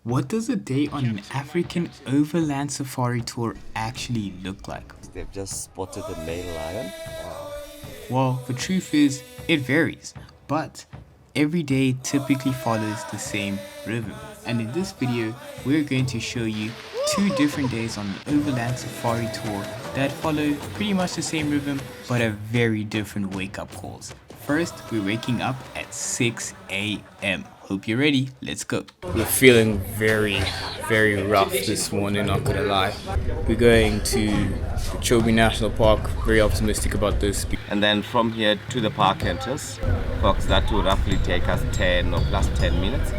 What does a day on an African overland safari tour actually look like? They've just spotted the male lion. Well, the truth is, it varies, but every day typically follows the same rhythm. And in this video, we're going to show you 2 different days on an overland safari tour that follow pretty much the same rhythm, but have very different wake-up calls. First, we're waking up at 6 a.m. Hope you're ready. Let's go. We're feeling very rough this morning, not gonna lie. We're going to the Chobe National Park. Very optimistic about this. And then from here to the park entrance, folks, that will roughly take us 10 or plus 10 minutes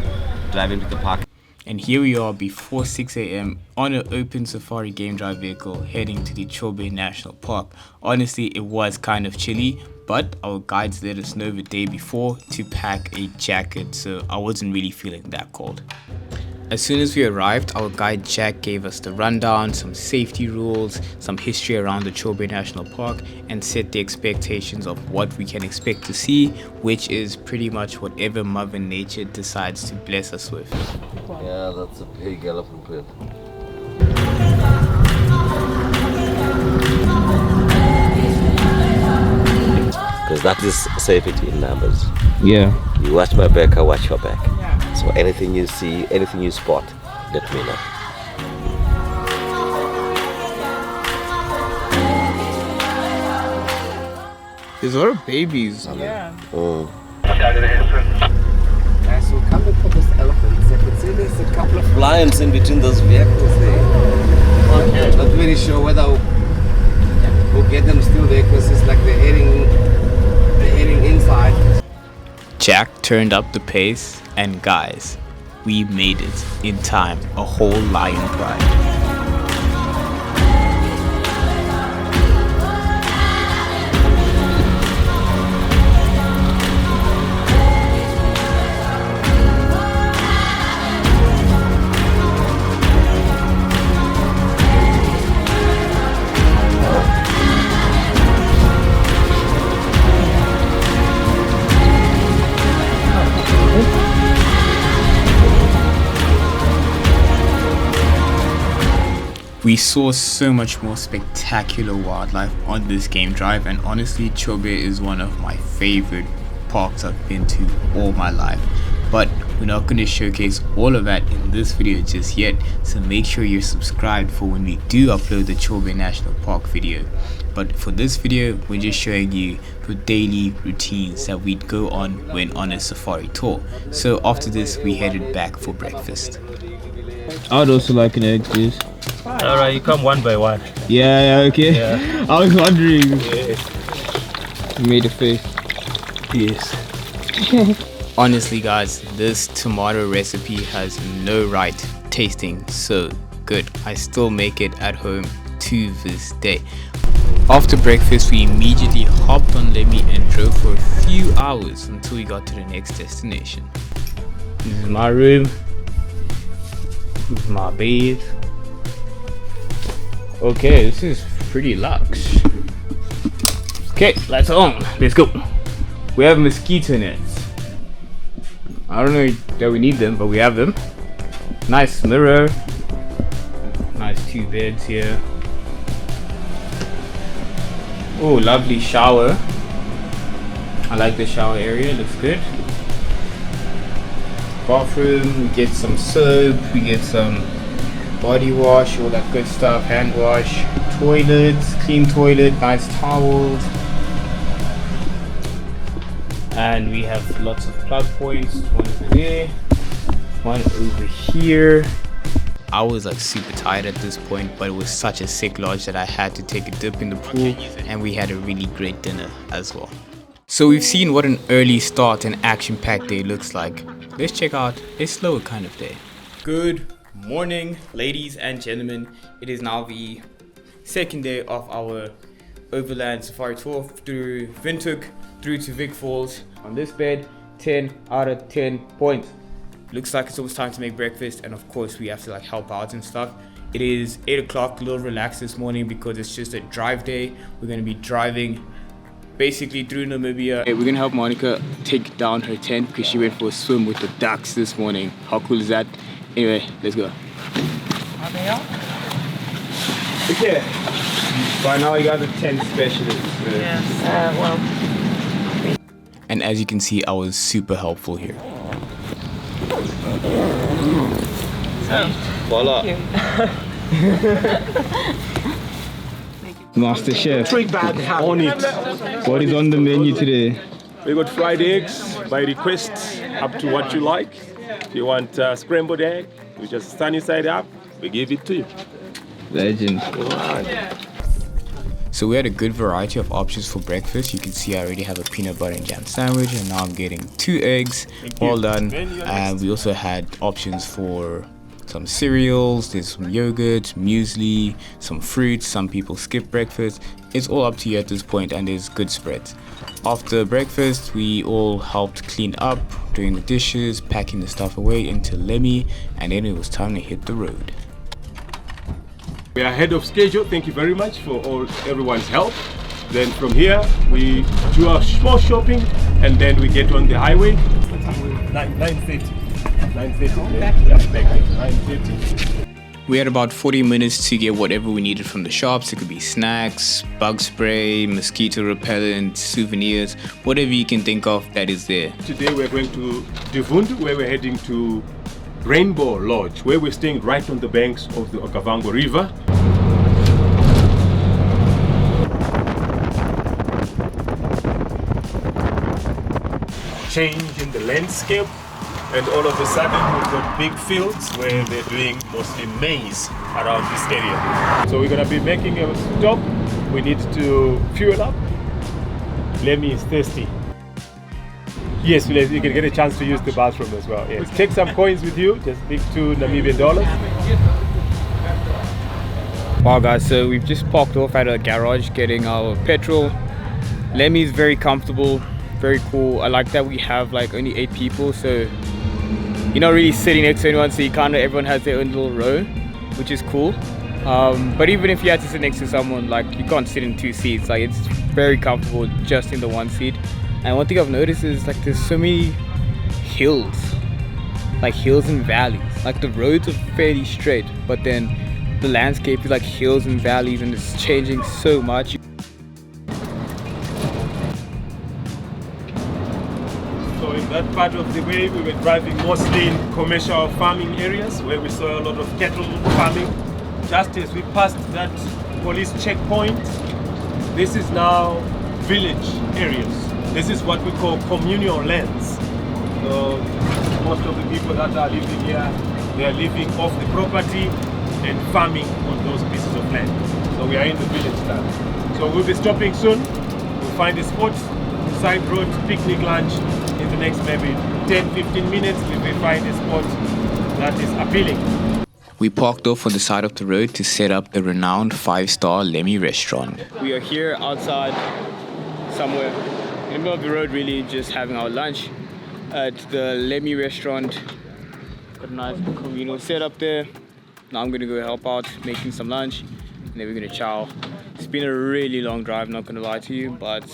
driving to the park. And here we are before 6 a.m. on an open safari game drive vehicle heading to the Chobe National Park. Honestly, it was kind of chilly, but our guides let us know the day before to pack a jacket, so I wasn't really feeling that cold. As soon as we arrived, our guide Jack gave us the rundown, some safety rules, some history around the Chobe National Park, and set the expectations of what we can expect to see, which is pretty much whatever Mother Nature decides to bless us with. Yeah, that's a big elephant print. Because that is safety in numbers. Yeah. You watch my back, I watch your back. So anything you see, anything you spot, let me know. There's a lot of babies. Yeah. Guys, so come look at those elephants. I can see there's a couple of Lions in between those vehicles there. okay. Not very sure whether we'll get them still there because it's like they're heading inside. Jack turned up the pace, and guys, we made it in time. A whole lion pride. We saw so much more spectacular wildlife on this game drive, and honestly, Chobe is one of my favorite parks I've been to all my life. But we're not going to showcase all of that in this video just yet, so make sure you're subscribed for when we do upload the Chobe National Park video. But for this video, we're just showing you the daily routines that we'd go on when on a safari tour. So after this, we headed back for breakfast. I'd also like an egg, please. Alright, you come one by one. Yeah, okay. Yeah. I was wondering. Yes. You made a face. Yes. Honestly, guys, this tomato recipe has no right tasting so good. I still make it at home to this day. After breakfast, we immediately hopped on Lemi and drove for a few hours until we got to the next destination. This is my room. This is my bed. Okay, this is pretty luxe. Okay, lights are on. Let's go. We have mosquito nets. I don't know that we need them, but we have them. Nice mirror. Nice 2 beds here. Oh, lovely shower. I like the shower area, looks good. Bathroom, we get some soap, we get some body wash, all that good stuff, hand wash, toilets, clean toilet, nice towels. And we have lots of plug points, one over there, one over here. I was like super tired at this point, but it was such a sick lodge that I had to take a dip in the pool, and we had a really great dinner as well. So we've seen what an early start and action-packed day looks like. Let's check out a slower kind of day. Good morning, ladies and gentlemen. It is now the second day of our overland safari tour through Windhoek through to Vic Falls. On this bed, 10 out of 10 points. Looks like it's almost time to make breakfast, and of course we have to like help out and stuff. It is 8 o'clock, a little relaxed this morning because it's just a drive day. We're going to be driving basically through Namibia. Hey, we're gonna help Monica take down her tent because she went for a swim with the ducks this morning. How cool is that? Anyway, let's go. Are they up? Okay. By now you got the 10 specialists. Yes. Well. And as you can see, I was super helpful here. So, Voila. Master Chef, on it. What is on the menu today? We got fried eggs by request, up to what you like. If you want scrambled egg, we just sunny side up, we give it to you. Legend. So we had a good variety of options for breakfast. You can see I already have a peanut butter and jam sandwich, and now I'm getting 2 eggs. Well done. And we also had options for some cereals, there's some yogurt, muesli, some fruits. Some people skip breakfast. It's all up to you at this point, and there's good spreads. After breakfast, we all helped clean up, doing the dishes, packing the stuff away into Lemi, and then it was time to hit the road. We are ahead of schedule. Thank you very much for everyone's help. Then from here, we do our small shopping, and then we get on the highway. 9:30. 9:30. Yeah, 9:30. We had about 40 minutes to get whatever we needed from the shops. It could be snacks, bug spray, mosquito repellent, souvenirs, whatever you can think of that is there. Today we're going to Divundu, where we're heading to Rainbow Lodge, where we're staying right on the banks of the Kavango River. Change in the landscape, and all of a sudden we've got big fields where they're doing mostly maize around this area. So we're going to be making a stop. We need to fuel up. Lemi is thirsty. Yes, you can get a chance to use the bathroom as well. Yes. Take some coins with you, just big 2 Namibian dollars. Wow guys, so we've just parked off at a garage getting our petrol. Lemi is very comfortable, very cool. I like that we have like only 8 people, so you're not really sitting next to anyone, so you kind of, everyone has their own little row, which is cool. But even if you had to sit next to someone, like you can't sit in 2 seats, like it's very comfortable just in the 1 seat. And one thing I've noticed is like there's so many hills, like hills and valleys. Like the roads are fairly straight, but then the landscape is like hills and valleys, and it's changing so much. So in that part of the way, we were driving mostly in commercial farming areas where we saw a lot of cattle farming. Just as we passed that police checkpoint, this is now village areas. This is what we call communal lands. So most of the people that are living here, they are living off the property and farming on those pieces of land. So we are in the village now. So we'll be stopping soon. We'll find a spot, side road, picnic lunch. In the next maybe 10-15 minutes, we will find a spot that is appealing. We parked off on the side of the road to set up the renowned 5-star Lemi restaurant. We are here outside somewhere in the middle of the road, really just having our lunch at the Lemi restaurant. Got a nice communal setup there. Now I'm gonna go help out making some lunch, and then we're gonna chow. It's been a really long drive, not gonna lie to you, but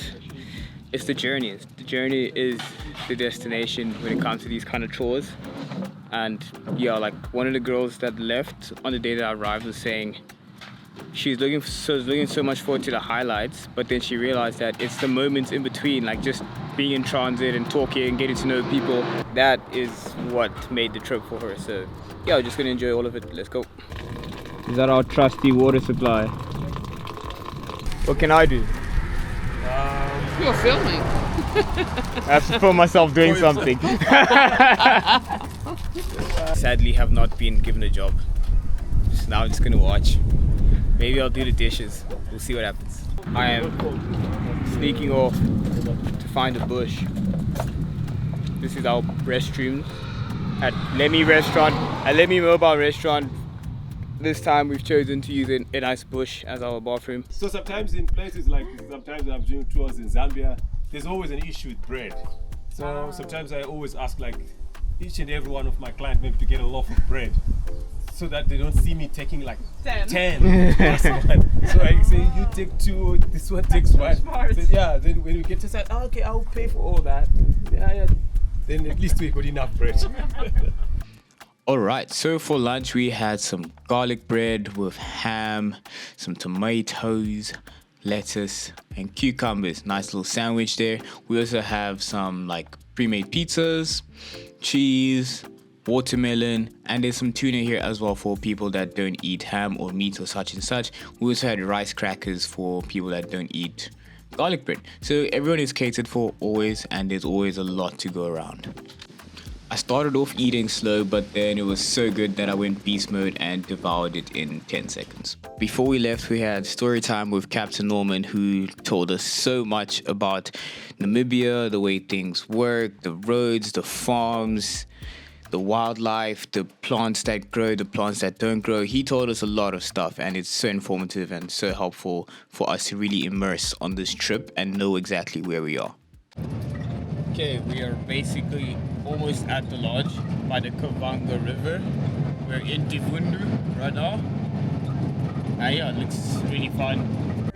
it's the journey. The journey is the destination when it comes to these kind of chores. And yeah, like one of the girls that left on the day that I arrived was saying she's looking so much forward to the highlights, but then she realized that it's the moments in between, like just being in transit and talking and getting to know people, that is what made the trip for her. So yeah, we're just gonna enjoy all of it. Let's go. Is that our trusty water supply? What can I do? You're filming. I have to film myself doing something. Sadly, have not been given a job. So now I'm just gonna watch. Maybe I'll do the dishes. We'll see what happens. I am sneaking off to find a bush. This is our restroom at Lemi restaurant, at Lemi mobile restaurant. This time we've chosen to use a nice bush as our bathroom. So sometimes in places like, sometimes I'm doing tours in Zambia, there's always an issue with bread. So sometimes I always ask like each and every one of my clients maybe to get a loaf of bread, so that they don't see me taking like 10. So I say, you take 2, this one takes 1. So yeah, then when we get to say, oh, okay, I'll pay for all that. Yeah. Then at least we got enough bread. Alright, so for lunch we had some garlic bread with ham, some tomatoes, lettuce, and cucumbers. Nice little sandwich there. We also have some like pre-made pizzas, cheese, watermelon, and there's some tuna here as well for people that don't eat ham or meat or such and such. We also had rice crackers for people that don't eat garlic bread. So everyone is catered for always, and there's always a lot to go around. I started off eating slow, but then it was so good that I went beast mode and devoured it in 10 seconds. Before we left, we had story time with Captain Norman, who told us so much about Namibia, the way things work, the roads, the farms, the wildlife, the plants that grow, the plants that don't grow. He told us a lot of stuff, and it's so informative and so helpful for us to really immerse on this trip and know exactly where we are. Okay, we are basically almost at the lodge by the Kavango River. We're in Divundu right now. Yeah, it looks really fun.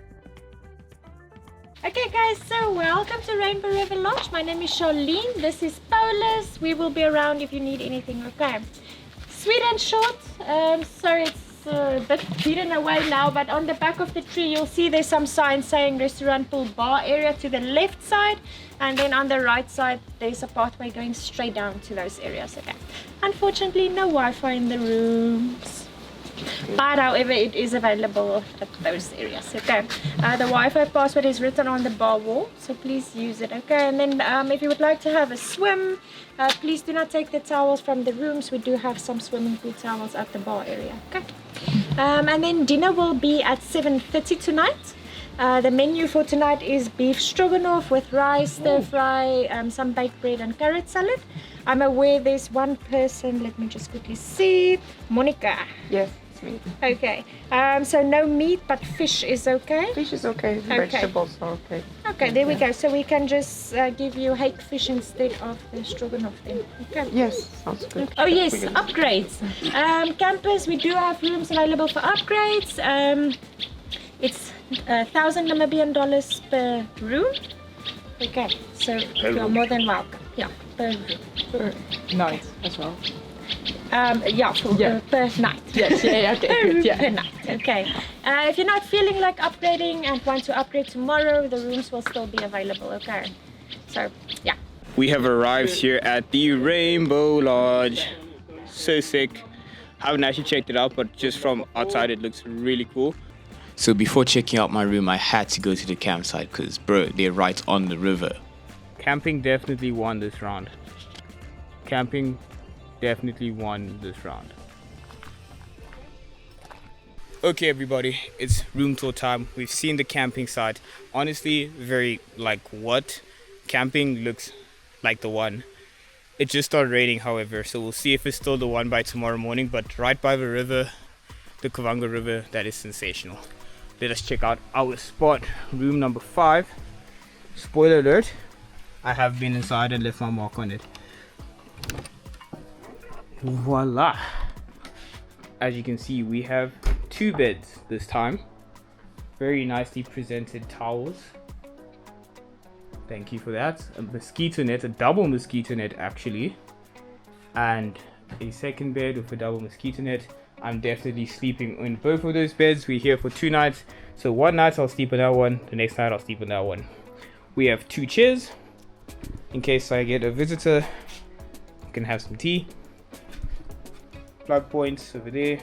Okay guys, so welcome to Rainbow River Lodge. My name is Charlene. This is Paulus. We will be around if you need anything, okay? Sweet and short. Sorry, it's a bit hidden away now, but on the back of the tree you'll see there's some signs saying restaurant, pool, bar area to the left side, and then on the right side there's a pathway going straight down to those areas. Okay, unfortunately no Wi-Fi in the rooms, but however it is available at those areas. Okay, the Wi-Fi password is written on the bar wall, so please use it. Okay, and then if you would like to have a swim, please do not take the towels from the rooms. We do have some swimming pool towels at the bar area. Okay, and then dinner will be at 7:30 tonight. The menu for tonight is beef stroganoff with rice, stir fry, some baked bread and carrot salad. I'm aware there's one person, let me just quickly see, Monica. Yes, it's me. Okay, so no meat, but fish is okay? Fish is okay. Vegetables are okay. Okay, there we go. So we can just give you hake fish instead of the stroganoff then. Okay. Yes, sounds good. Oh yes, upgrades. Campers, we do have rooms available for upgrades. It's 1,000 Namibian dollars per room. Okay, so you're more than welcome. Yeah, per room. Per night as well. Yeah, per night. Yes, yeah, okay, Per room good, yeah. per night. Okay. If you're not feeling like upgrading and want to upgrade tomorrow, the rooms will still be available. Okay. So yeah. We have arrived here at the Rainbow Lodge. So sick. I haven't actually checked it out, but just from outside it looks really cool. So before checking out my room, I had to go to the campsite because, bro, they're right on the river. Camping definitely won this round. Camping definitely won this round. Okay, everybody, it's room tour time. We've seen the camping site. Honestly, very like what? Camping looks like the one. It just started raining, however, so we'll see if it's still the one by tomorrow morning. But right by the river, the Kavango River, that is sensational. Let us check out our spot, room number 5. Spoiler alert, I have been inside and left my mark on it. Voila! As you can see, we have 2 beds this time. Very nicely presented towels. Thank you for that. A mosquito net, a double mosquito net actually. And a second bed with a double mosquito net. I'm definitely sleeping in both of those beds. We're here for 2 nights. So one night I'll sleep on that one. The next night I'll sleep on that one. We have 2 chairs. In case I get a visitor, I can have some tea. Plug points over there.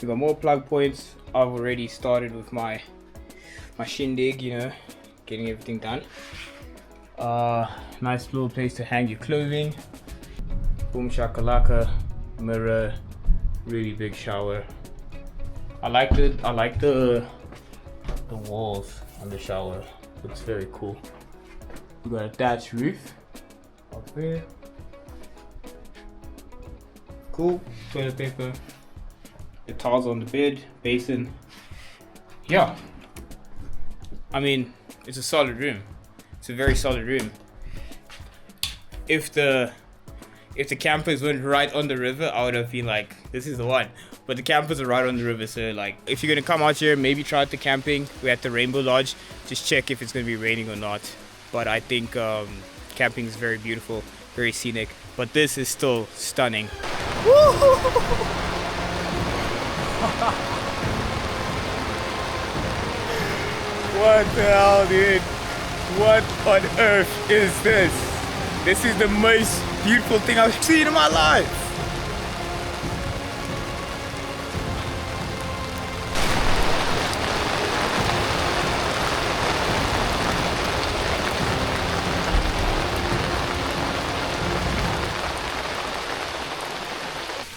We got more plug points. I've already started with my shindig, you know, getting everything done. Nice little place to hang your clothing. Boom shakalaka. Mirror, really big shower. I like the walls on the shower. Looks very cool. We got a thatched roof up there. Cool. Toilet paper. The towels on the bed, basin. Yeah. I mean, it's a solid room. It's a very solid room. If the campers weren't right on the river, I would have been like, this is the one. But the campers are right on the river, so like, if you're gonna come out here, maybe try out the camping. We're at the Rainbow Lodge. Just check if it's gonna be raining or not. But I think camping is very beautiful. very scenic, but this is still stunning. What the hell, dude? What on earth is this? This is the most beautiful thing I've seen in my life.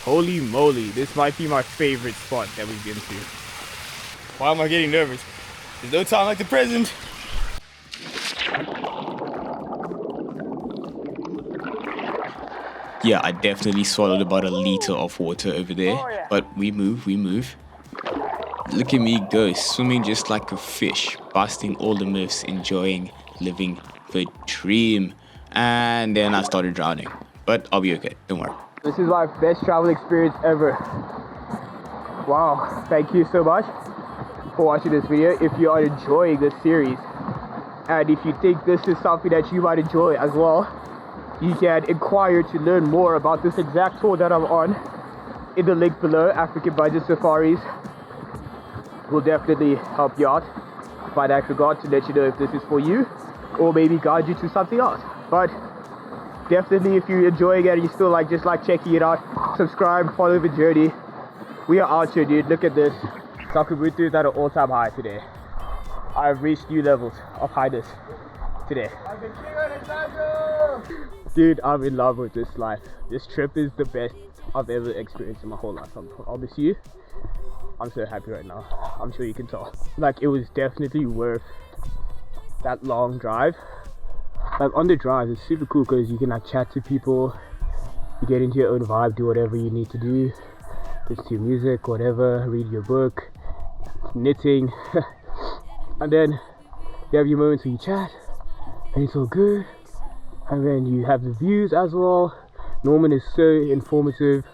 Holy moly, this might be my favorite spot that we've been to. Why am I getting nervous? There's no time like the present. Yeah, I definitely swallowed about a liter of water over there, but we move. Look at me go, swimming just like a fish, busting all the myths, enjoying living the dream. And then I started drowning, but I'll be okay, don't worry. This is my best travel experience ever. Wow, thank you so much for watching this video. If you are enjoying this series, and if you think this is something that you might enjoy as well, you can inquire to learn more about this exact tour that I'm on in the link below. African Budget Safaris will definitely help you out. By that regard, to let you know if this is for you, or maybe guide you to something else. But definitely, if you're enjoying it and you still just like checking it out, subscribe, follow the journey. We are out here, dude. Look at this. Sakhu is at an all-time high today. I've reached new levels of highness today. Dude, I'm in love with this life. This trip is the best I've ever experienced in my whole life. I'm honest with you. I'm so happy right now. I'm sure you can tell. Like, it was definitely worth that long drive. Like, on the drive, it's super cool because you can like chat to people, you get into your own vibe, do whatever you need to do, listen to music, whatever, read your book, knitting, and then you have your moments where you chat, and it's all good, and then you have the views as well. Norman is so informative,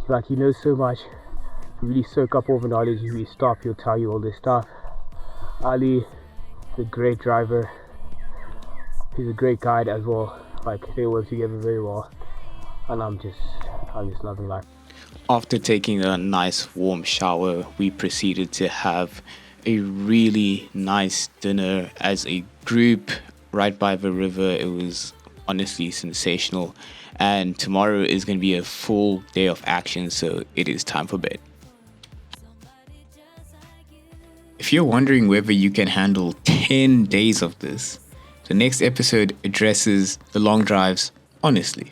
like he knows so much, you really soak up all the knowledge. If you stop, he'll tell you all this stuff. Ali, the great driver. He's a great guide as well. Like, they work together very well, and I'm just loving life. After taking a nice warm shower, we proceeded to have a really nice dinner as a group right by the river. It was honestly sensational, and tomorrow is going to be a full day of action, so it is time for bed. If you're wondering whether you can handle 10 days of this, the next episode addresses the long drives honestly.